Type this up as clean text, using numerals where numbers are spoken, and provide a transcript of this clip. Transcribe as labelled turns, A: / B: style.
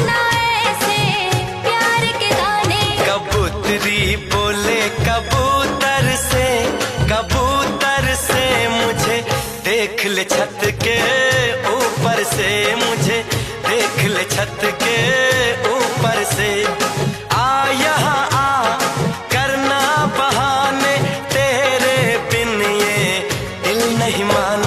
A: ना ऐसे प्यार के गाने।
B: कबूतरी बोले कबूतर से मुझे देख ले छत के ऊपर से, मुझे देख ले छत के ऊपर से। आ यहाँ आ करना बहाने, तेरे बिन ये दिल नहीं मान